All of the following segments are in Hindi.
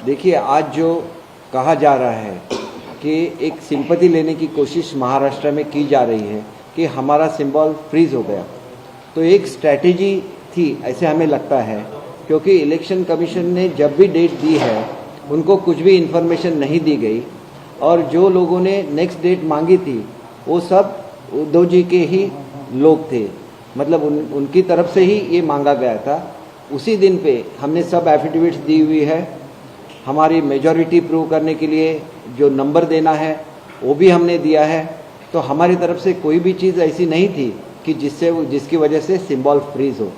देखिए, आज जो कहा जा रहा है कि एक सिंपैथी लेने की कोशिश महाराष्ट्र में की जा रही है कि हमारा सिंबल फ्रीज हो गया, तो एक स्ट्रैटेजी थी ऐसे हमें लगता है, क्योंकि इलेक्शन कमीशन ने जब भी डेट दी है उनको कुछ भी इन्फॉर्मेशन नहीं दी गई, और जो लोगों ने नेक्स्ट डेट मांगी थी वो सब उद्धव जी के ही लोग थे, मतलब उनकी तरफ से ही ये मांगा गया था। उसी दिन पे हमने सब एफिडेविट्स दी हुई है, हमारी मेजॉरिटी प्रूव करने के लिए जो नंबर देना है वो भी हमने दिया है। तो हमारी तरफ से कोई भी चीज़ ऐसी नहीं थी कि जिसकी वजह से सिंबल फ्रीज हो,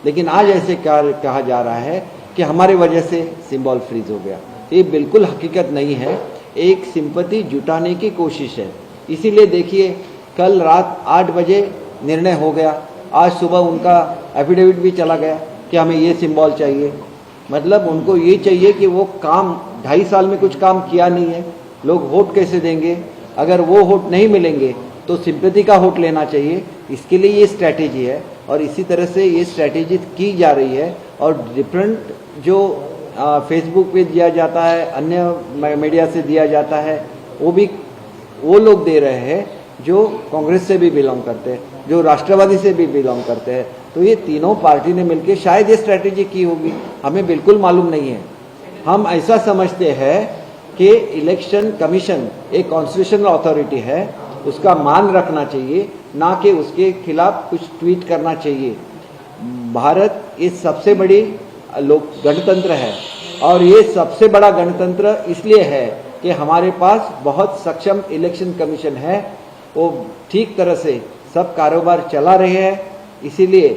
लेकिन आज ऐसे कहा जा रहा है कि हमारे वजह से सिंबल फ्रीज हो गया। ये बिल्कुल हकीकत नहीं है, एक सिंपैथी जुटाने की कोशिश है। इसीलिए देखिए, कल रात 8 बजे निर्णय हो गया, आज सुबह उनका एफिडेविट भी चला गया कि हमें ये सिंबल चाहिए। मतलब उनको ये चाहिए कि वो काम 2.5 साल में कुछ काम किया नहीं है, लोग वोट कैसे देंगे? अगर वो वोट नहीं मिलेंगे तो सिंपैथी का वोट लेना चाहिए। इसके लिए ये स्ट्रैटेजी है, और इसी तरह से ये स्ट्रैटेजी की जा रही है। और डिफरेंट जो फेसबुक पे दिया जाता है, अन्य मीडिया से दिया जाता है, वो लोग दे रहे हैं जो कांग्रेस से भी बिलोंग करते हैं, जो राष्ट्रवादी से भी बिलोंग करते हैं। तो ये तीनों पार्टी ने मिलकर शायद ये स्ट्रैटेजी की होगी, हमें बिल्कुल मालूम नहीं है। हम ऐसा समझते हैं कि इलेक्शन कमीशन एक कॉन्स्टिट्यूशनल अथॉरिटी है, उसका मान रखना चाहिए, ना कि उसके खिलाफ कुछ ट्वीट करना चाहिए। भारत इस सबसे बड़ी लोक गणतंत्र है, और ये सबसे बड़ा गणतंत्र इसलिए है कि हमारे पास बहुत सक्षम इलेक्शन कमीशन है, वो ठीक तरह से सब कारोबार चला रहे हैं। इसीलिए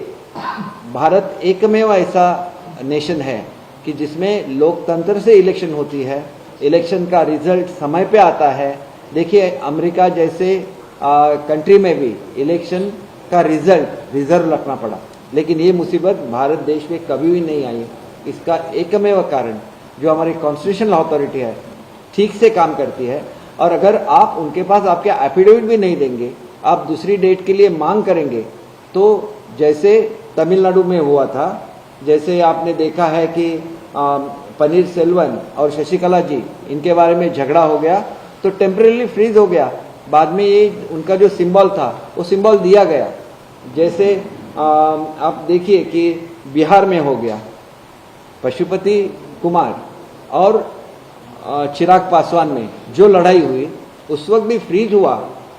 भारत एकमेव ऐसा नेशन है कि जिसमें लोकतंत्र से इलेक्शन होती है, इलेक्शन का रिजल्ट समय पे आता है। देखिए, अमेरिका जैसे कंट्री में भी इलेक्शन का रिजल्ट रिजर्व रखना पड़ा, लेकिन ये मुसीबत भारत देश में कभी भी नहीं आई। इसका एकमेव कारण जो हमारी कॉन्स्टिट्यूशनल अथॉरिटी है ठीक से काम करती है। और अगर आप उनके पास आपके एफिडेविट भी नहीं देंगे, आप दूसरी डेट के लिए मांग करेंगे, तो जैसे तमिलनाडु में हुआ था, जैसे आपने देखा है कि पनीर सेल्वन और शशिकला जी, इनके बारे में झगड़ा हो गया तो टेम्परेरी फ्रीज हो गया, बाद में ये उनका जो सिंबल था वो सिंबल दिया गया। जैसे आप देखिए कि बिहार में हो गया, पशुपति कुमार और चिराग पासवान में जो लड़ाई हुई उस वक्त भी फ्रीज हुआ,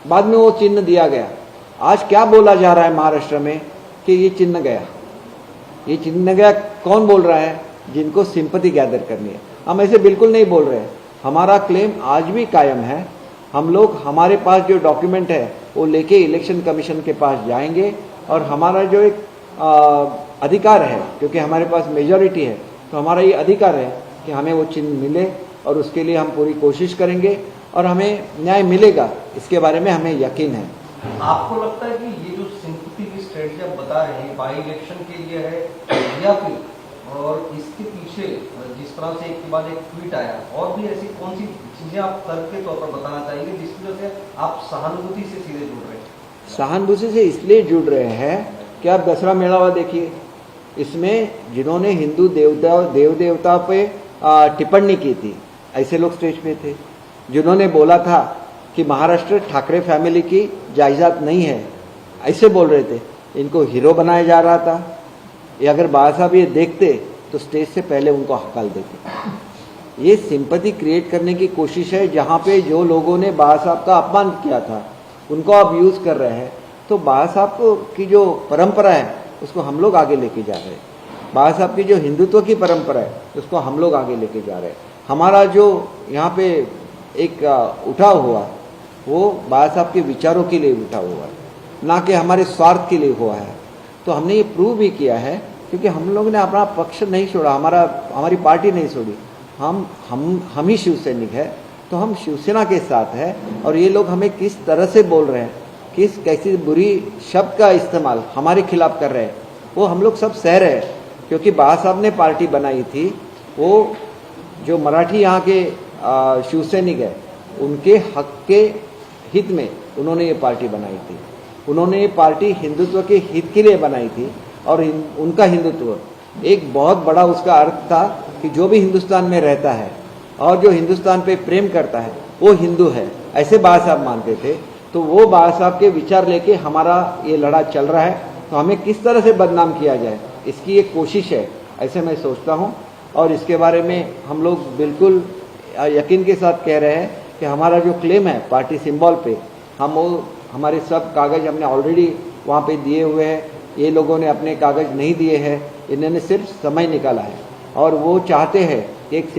बाद में वो चिन्ह दिया गया। आज क्या बोला जा रहा है महाराष्ट्र में कि ये चिन्ह गया, ये चिन्ह गया। कौन बोल रहा है? जिनको सिंपैथी गैदर करनी है। हम ऐसे बिल्कुल नहीं बोल रहे हैं, हमारा क्लेम आज भी कायम है। हम लोग, हमारे पास जो डॉक्यूमेंट है वो लेके इलेक्शन कमीशन के पास जाएंगे, और हमारा जो एक अधिकार है, क्योंकि हमारे पास मेजॉरिटी है, तो हमारा ये अधिकार है कि हमें वो चिन्ह मिले, और उसके लिए हम पूरी कोशिश करेंगे और हमें न्याय मिलेगा, इसके बारे में हमें यकीन है। आपको लगता है कि ये जो सिंपैथी की स्ट्रेटजी आप बता रहे हैं बाई इलेक्शन के लिए है, या फिर और इसके पीछे जिस तरह से एक के बाद एक ट्वीट आया, और भी ऐसी कौन सी चीजें आप तर्क के तौर पर बताना चाहेंगे जिसकी वजह से आप सहानुभूति से सीधे जुड़ रहे हैं? सहानुभूति से इसलिए जुड़ रहे हैं कि आप दसरा मेलावा देखिए, इसमें जिन्होंने हिंदू देव देवता पे टिप्पणी की थी, ऐसे लोग स्टेज पे थे। जिन्होंने बोला था कि महाराष्ट्र ठाकरे फैमिली की जायदाद नहीं है, ऐसे बोल रहे थे, इनको हीरो बनाया जा रहा था। ये अगर बाबा साहब ये देखते तो स्टेज से पहले उनको हकाल देते। ये सिंपैथी क्रिएट करने की कोशिश है, जहाँ पे जो लोगों ने बाबा साहब का अपमान किया था उनको आप यूज कर रहे हैं। तो बाबा साहब को की जो परंपरा है उसको हम लोग आगे लेके जा रहे हैं। बाबा साहब की जो हिंदुत्व की परंपरा है उसको हम लोग आगे लेके जा रहे हैं। हमारा जो यहाँ पे एक उठाव हुआ वो बाबा साहब के विचारों के लिए उठा हुआ है, ना कि हमारे स्वार्थ के लिए हुआ है। तो हमने ये प्रूव भी किया है, क्योंकि हम लोग ने अपना पक्ष नहीं छोड़ा, हमारी पार्टी नहीं छोड़ी। हम ही शिवसैनिक है, तो हम शिवसेना के साथ है। और ये लोग हमें किस तरह से बोल रहे हैं, कैसी बुरी शब्द का इस्तेमाल हमारे खिलाफ कर रहे हैं, वो हम लोग सब सह रहे हैं। क्योंकि बाबा साहब ने पार्टी बनाई थी, वो जो मराठी यहाँ के शिवसैनिक है उनके हक के हित में उन्होंने ये पार्टी बनाई थी। उन्होंने ये पार्टी हिंदुत्व के हित के लिए बनाई थी, और उनका हिंदुत्व एक बहुत बड़ा उसका अर्थ था कि जो भी हिंदुस्तान में रहता है और जो हिंदुस्तान पे प्रेम करता है वो हिंदू है, ऐसे बाबा साहब मानते थे। तो वो बाबा साहब के विचार लेके हमारा ये लड़ा चल रहा है, तो हमें किस तरह से बदनाम किया जाए इसकी एक कोशिश है, ऐसे मैं सोचता हूँ। और इसके बारे में हम लोग बिल्कुल यकीन के साथ कह रहे हैं कि हमारा जो क्लेम है पार्टी सिंबल पे, हम वो हमारे सब कागज हमने ऑलरेडी वहाँ पे दिए हुए हैं। ये लोगों ने अपने कागज नहीं दिए हैं, इन्होंने सिर्फ समय निकाला है और वो चाहते हैं कि एक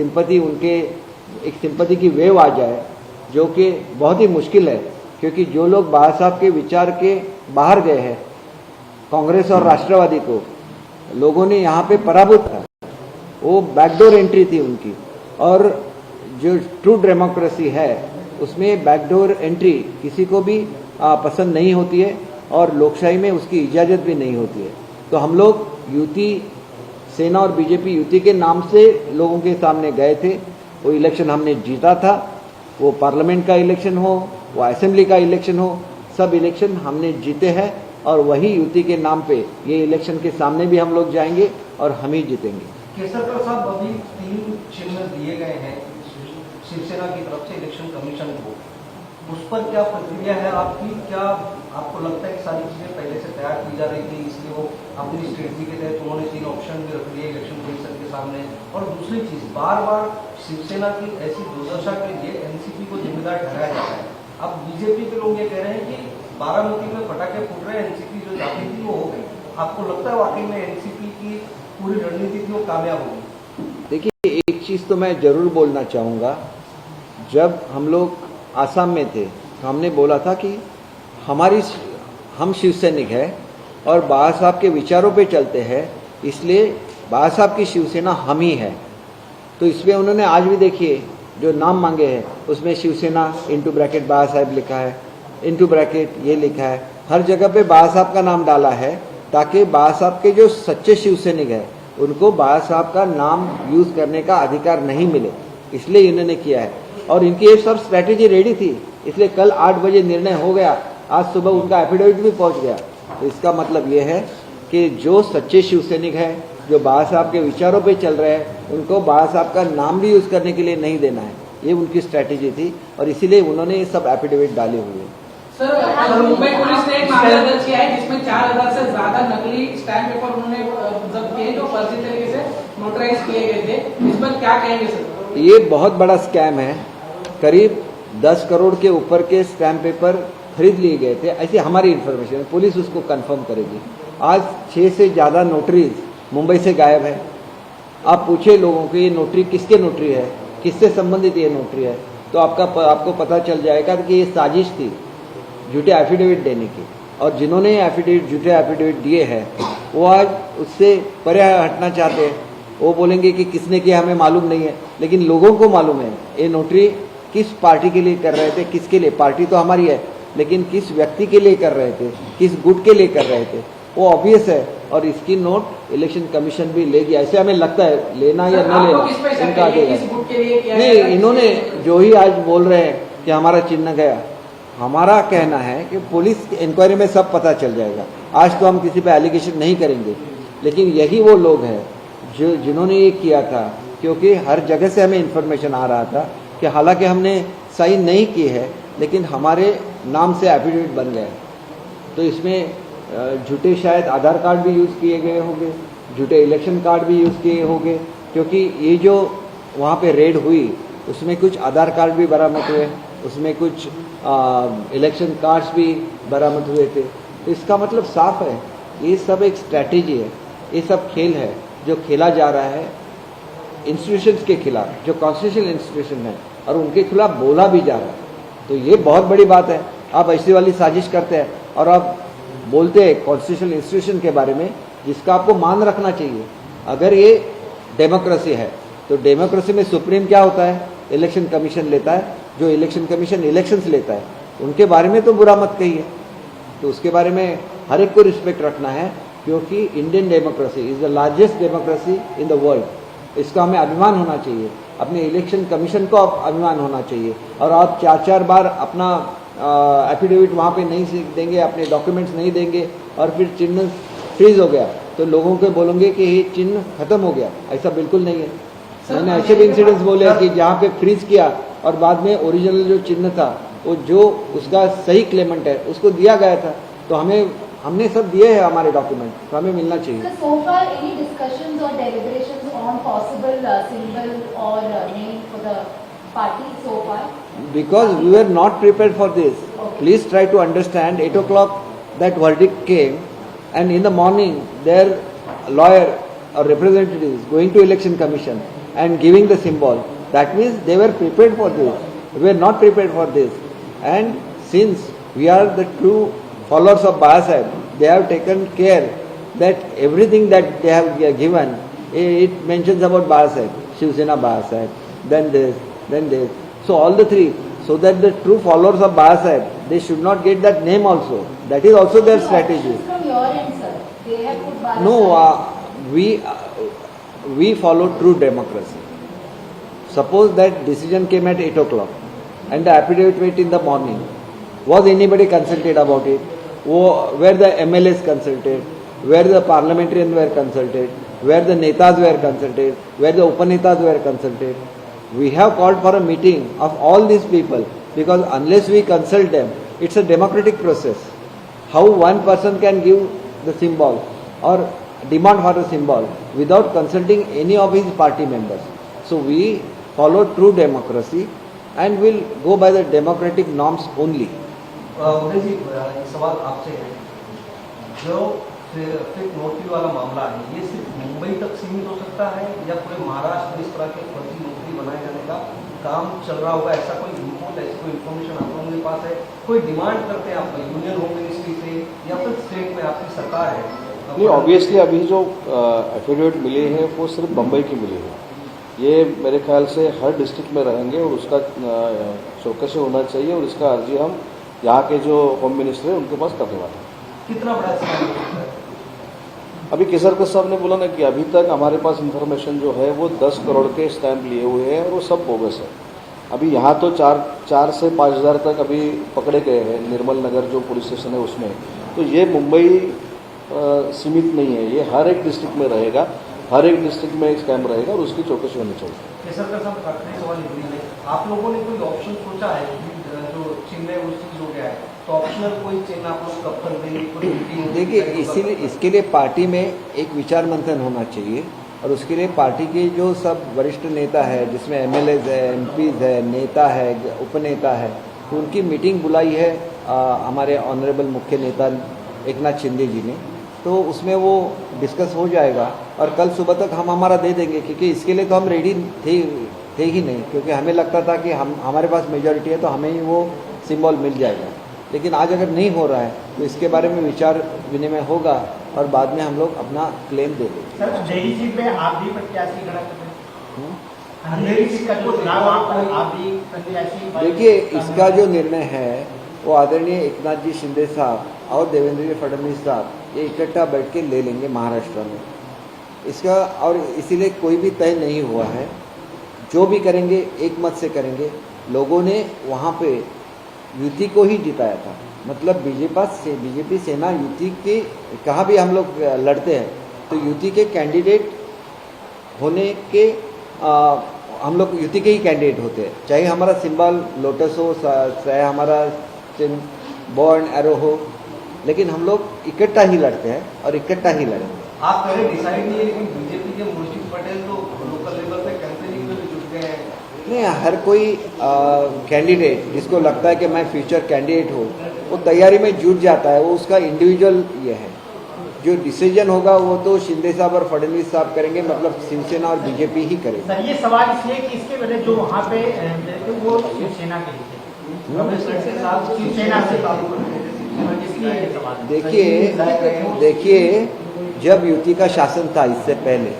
सिंपैथी की वेव आ जाए, जो कि बहुत ही मुश्किल है, क्योंकि जो लोग बाबा साहब के विचार के बाहर गए हैं, कांग्रेस और राष्ट्रवादी को लोगों ने यहाँ पे पराभूत था, वो बैकडोर एंट्री थी उनकी। और जो ट्रू डेमोक्रेसी है उसमें बैकडोर एंट्री किसी को भी पसंद नहीं होती है और लोकशाही में उसकी इजाजत भी नहीं होती है। तो हम लोग युति सेना और बीजेपी युति के नाम से लोगों के सामने गए थे। वो इलेक्शन हमने जीता था, वो पार्लियामेंट का इलेक्शन हो, वो असेंबली का इलेक्शन हो, सब इलेक्शन हमने जीते हैं और वही युति के नाम पे ये इलेक्शन के सामने भी हम लोग जाएंगे और हम ही जीतेंगे। केसरकर साहब, अभी 3 चिन्ह दिए गए हैं शिवसेना की तरफ से इलेक्शन कमीशन को, उस पर क्या प्रक्रिया है आपकी? क्या आपको लगता है कि सारी चीजें पहले से तैयार की जा रही थी, इसलिए वो अपनी स्ट्रेटजी के तहत उन्होंने 3 ऑप्शन भी रख लिए इलेक्शन कमीशन के सामने? और दूसरी चीज, बार बार शिवसेना की ऐसी दुर्दशा के लिए एनसीपी को जिम्मेदार ठहराया जाता है। अब बीजेपी के लोग ये कह रहे हैं कि बारामती में पटाखे फूट रहे हैं, एनसीपी जो चाहती थी वो हो गई। आपको लगता है वाकई में एनसीपी की पूरी रणनीति थी वो कामयाब होगी? देखिए, एक चीज तो मैं जरूर बोलना चाहूँगा, जब हम लोग आसाम में थे तो हमने बोला था कि हम शिव सैनिक है और बाबा साहब के विचारों पे चलते हैं, इसलिए बाबा साहब की शिवसेना हम ही है। तो इसमें उन्होंने आज भी देखिए जो नाम मांगे हैं उसमें शिवसेना इंटू ब्रैकेट बाबा साहब लिखा है, इंटू ब्रैकेट ये लिखा है, हर जगह पे बाबा साहब का नाम डाला है, ताकि बाबा साहब के जो सच्चे शिव सैनिक है उनको बाबा साहब का नाम यूज करने का अधिकार नहीं मिले, इसलिए इन्होंने किया है। और इनकी ये सब स्ट्रैटेजी रेडी थी, इसलिए कल 8 बजे निर्णय हो गया, आज सुबह उनका एफिडेविट भी पहुंच गया। तो इसका मतलब ये है कि जो सच्चे शिव सैनिक है, जो बाबा साहब के विचारों पे चल रहे हैं, उनको बाबा साहब का नाम भी यूज करने के लिए नहीं देना है, ये उनकी स्ट्रैटेजी थी और इसीलिए उन्होंने ये सब एफिडेविट डाले हुए हैं। सर, मुंबई पुलिस ने एक मामला दर्ज किया है जिसमें 4000 से ज्यादा नकली स्टैम्प पेपर उन्होंने जब्त किए जो फर्जी तरीके से नोटराइज किए गए थे, इस पर क्या कहेंगे सर? ये बहुत बड़ा स्कैम है, करीब 10 करोड़ के ऊपर के स्टैम्प पेपर खरीद लिए गए थे, ऐसी हमारी इन्फॉर्मेशन है, पुलिस उसको कंफर्म करेगी। आज 6 से ज्यादा नोटरीज मुंबई से गायब है। आप पूछे लोगों को ये नोटरी किसके नोटरी है, किससे संबंधित ये नोटरी है, तो आपको पता चल जाएगा कि ये साजिश थी झूठे एफिडेविट देने की। और जिन्होंने झूठे एफिडेविट दिए हैं वो आज उससे परे हटना चाहते हैं। वो बोलेंगे कि किसने किया हमें मालूम नहीं है, लेकिन लोगों को मालूम है ये नोटरी किस पार्टी के लिए कर रहे थे, किसके लिए। पार्टी तो हमारी है, लेकिन किस व्यक्ति के लिए कर रहे थे, किस गुट के लिए कर रहे थे, वो ऑब्वियस है। और इसकी नोट इलेक्शन कमीशन भी लेगी, ऐसे हमें लगता है, लेना या न लेना इनका आगे नहीं। इन्होंने जो ही आज बोल रहे हैं कि हमारा चिन्ह गया, हमारा कहना है कि पुलिस इंक्वायरी में सब पता चल जाएगा। आज तो हम किसी पे एलिगेशन नहीं करेंगे, लेकिन यही वो लोग हैं जिन्होंने ये किया था, क्योंकि हर जगह से हमें इन्फॉर्मेशन आ रहा था कि हालांकि हमने साइन नहीं की है, लेकिन हमारे नाम से एफिडेविट बन गया। तो इसमें झूठे शायद आधार कार्ड भी यूज़ किए गए होंगे, झूठे इलेक्शन कार्ड भी यूज़ किए होंगे, क्योंकि ये जो वहाँ पे रेड हुई उसमें कुछ आधार कार्ड भी बरामद हुए, उसमें कुछ इलेक्शन कार्ड्स भी बरामद हुए थे। तो इसका मतलब साफ है, ये सब एक स्ट्रैटेजी है, ये सब खेल है जो खेला जा रहा है इंस्टीट्यूशंस के खिलाफ, जो कॉन्स्टिट्यूशनल इंस्टीट्यूशन है, और उनके खिलाफ बोला भी जा रहा है। तो ये बहुत बड़ी बात है। आप ऐसी वाली साजिश करते हैं और आप बोलते हैं कॉन्स्टिट्यूशनल इंस्टीट्यूशन के बारे में, जिसका आपको मान रखना चाहिए। अगर ये डेमोक्रेसी है तो डेमोक्रेसी में सुप्रीम क्या होता है, इलेक्शन कमीशन लेता है। जो इलेक्शन कमीशन इलेक्शंस लेता है उनके बारे में तो बुरा मत कहिए। तो उसके बारे में हर एक को रिस्पेक्ट रखना है, क्योंकि Indian democracy is the largest democracy in the world. इसका हमें अभिमान होना चाहिए, अपने इलेक्शन कमीशन को अभिमान होना चाहिए। और आप 4-4 बार अपना एफिडेविट वहाँ पे नहीं देंगे, अपने डॉक्यूमेंट्स नहीं देंगे और फिर चिन्ह फ्रीज हो गया तो लोगों को बोलेंगे कि ये चिन्ह खत्म हो गया, ऐसा बिल्कुल नहीं है। मैंने ऐसे भी इंसिडेंट्स बोले कि जहाँ पे फ्रीज किया और बाद में ओरिजिनल जो चिन्ह था वो जो उसका सही क्लेमेंट है उसको दिया गया था, तो हमने सब दिए हैं हमारे डॉक्यूमेंट, तो हमें मिलना चाहिए। So, so far, any discussions or deliberations on possible symbol or name for the party so far? Because we were not prepared for this. Please try to understand. 8 o'clock that verdict came, and in the morning their lawyer or representatives going to election commission and giving the symbol. That means they were prepared for this. We were not prepared for this. And since we are the true followers of Baba Saheb, they have taken care that everything that they have given, it mentions about Baba Saheb, Shiv Sena Baba Saheb, then this, then this. So all the three, so that the true followers of Baba Saheb, they should not get that name also. That is also their strategy. From your end, sir, they have put Baba No, Saheb. we follow true democracy. Suppose that decision came at 8 o'clock and the affidavit went in the morning. Was anybody consulted about it? Were the MLAs consulted? Where the parliamentarians were consulted? Where the netas were consulted? Where the upanetas were consulted? We have called for a meeting of all these people because unless we consult them, it's a democratic process. How one person can give the symbol or demand for a symbol without consulting any of his party members? So we follow true democracy and will go by the democratic norms only. उदय जी, एक सवाल आपसे है, जो फेक नौकरी वाला मामला है ये सिर्फ मुंबई तक सीमित हो सकता है या पूरे महाराष्ट्र में इस तरह के फर्जी नौकरी बनाए जाने का काम चल रहा होगा? ऐसा कोई रिपोर्ट, ऐसी कोई इन्फॉर्मेशन आप लोगों के पास है? कोई डिमांड करते हैं आप यूनियन होम मिनिस्ट्री से या फिर स्टेट में आपकी सरकार है? नहीं, ऑब्वियसली अभी जो एफिडेविट मिले हैं वो सिर्फ बम्बई की मिली है। ये मेरे ख्याल से हर डिस्ट्रिक्ट में रहेंगे और उसका चौकसी होना चाहिए और इसका अर्जी हम यहाँ के जो होम मिनिस्टर है उनके पास करने वाले हैं। कितना बड़ा स्कैम है? अभी केसरकर साहब ने बोला ना कि अभी तक हमारे पास इंफॉर्मेशन जो है वो 10 करोड़ के स्टैंप लिए हुए हैं और वो सब बोगस है। अभी यहाँ तो 4 से 5 हज़ार तक अभी पकड़े गए हैं निर्मल नगर जो पुलिस स्टेशन है उसमें। तो ये मुंबई सीमित नहीं है, ये हर एक डिस्ट्रिक्ट में रहेगा, हर एक डिस्ट्रिक्ट में एक स्कैम रहेगा और उसकी चौकसी होनी चाहिए। केसरकर साहब, आखिरी सवाल है, आप लोगों ने कोई ऑप्शन सोचा है कि जो चिन्ह है वो चीज हो गया है तो ऑप्शनल कोई चिन्ह आप लोग कब कर देंगे? कोई मीटिंग? देखिए, इसीलिए इसके लिए पार्टी में एक विचार मंथन होना चाहिए और उसके लिए पार्टी के जो सब वरिष्ठ नेता है जिसमें MLAs है, MPs है, नेता है, उपनेता है, तो उनकी मीटिंग बुलाई है हमारे ऑनरेबल मुख्य नेता एकनाथ शिंदे जी ने। तो उसमें वो डिस्कस हो जाएगा और कल सुबह तक हम हमारा दे देंगे, क्योंकि इसके लिए तो हम रेडी थे ही नहीं, क्योंकि हमें लगता था कि हमारे पास मेजॉरिटी है तो हमें ही वो सिंबल मिल जाएगा। लेकिन आज अगर नहीं हो रहा है तो इसके बारे में विचार विनिमय होगा और बाद में हम लोग अपना क्लेम दे देंगे। सर, अंधेरी सीट पे आप भी प्रत्याशी खड़ा कर रहे हैं। अंधेरी सीट का जो चुनाव आप भी प्रत्याशी। देखिए, इसका जो निर्णय है वो आदरणीय एकनाथ जी शिंदे साहब और देवेंद्र जी फडणवीस साहब ये इकट्ठा बैठ के ले लेंगे महाराष्ट्र में इसका, और इसीलिए कोई भी तय नहीं हुआ है। जो भी करेंगे एक मत से करेंगे। लोगों ने वहाँ पे युति को ही जिताया था, मतलब बीजेपी सेना युति के कहाँ भी हम लोग लड़ते हैं तो युति के कैंडिडेट होने के हम लोग युति के ही कैंडिडेट होते हैं, चाहे हमारा सिंबल लोटस हो, चाहे हमारा बो एंड एरो हो, लेकिन हम लोग इकट्ठा ही लड़ते हैं और इकट्ठा ही लड़ेंगे। आप पहले डिसाइड नहीं है, लेकिन बीजेपी के मुर्शिद पटेल तो लोकल लेवल पे कैंपेनिंग में भी जुट गए हैं। नहीं, हर कोई कैंडिडेट जिसको लगता है कि मैं फ्यूचर कैंडिडेट हूँ वो तैयारी में जुट जाता है, वो उसका इंडिविजुअल ये है। जो डिसीजन होगा वो तो शिंदे साहब और फडणवीस साहब करेंगे, मतलब शिवसेना और बीजेपी ही करेगी। सर, ये सवाल इसलिए कि इसके पहले जो वहाँ पे वो शिवसेना के थे, शिवसेना से देखिए, जब युति का शासन था इससे पहले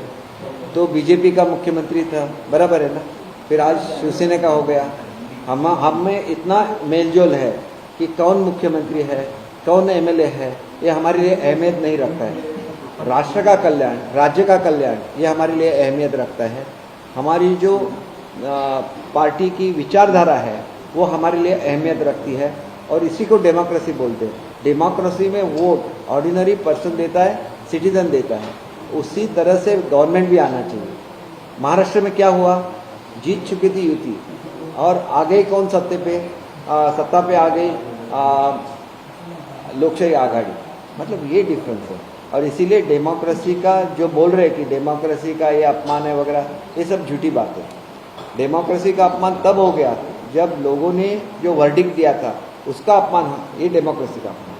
तो बीजेपी का मुख्यमंत्री था, बराबर है ना। फिर आज शिवसेना का हो गया। हम में इतना मेलजोल है कि कौन मुख्यमंत्री है, कौन MLA है, ये हमारे लिए अहमियत नहीं रखता है। राष्ट्र का कल्याण, राज्य का कल्याण, ये हमारे लिए अहमियत रखता है। हमारी जो पार्टी की विचारधारा है वो हमारे लिए अहमियत रखती है और इसी को डेमोक्रेसी बोलते हैं। डेमोक्रेसी में वोट ऑर्डिनरी पर्सन देता है, सिटीजन देता है, उसी तरह से गवर्नमेंट भी आना चाहिए। महाराष्ट्र में क्या हुआ, जीत चुकी थी युति और आ गई कौन सत्ता पे आ गई लोकशाही आघाड़ी, मतलब ये डिफरेंस है। और इसीलिए डेमोक्रेसी का जो बोल रहे हैं कि डेमोक्रेसी का ये अपमान है वगैरह, ये सब झूठी बात है। डेमोक्रेसी का अपमान तब हो गया जब लोगों ने जो वर्डिक्ट दिया था उसका अपमान, ये डेमोक्रेसी का अपमान।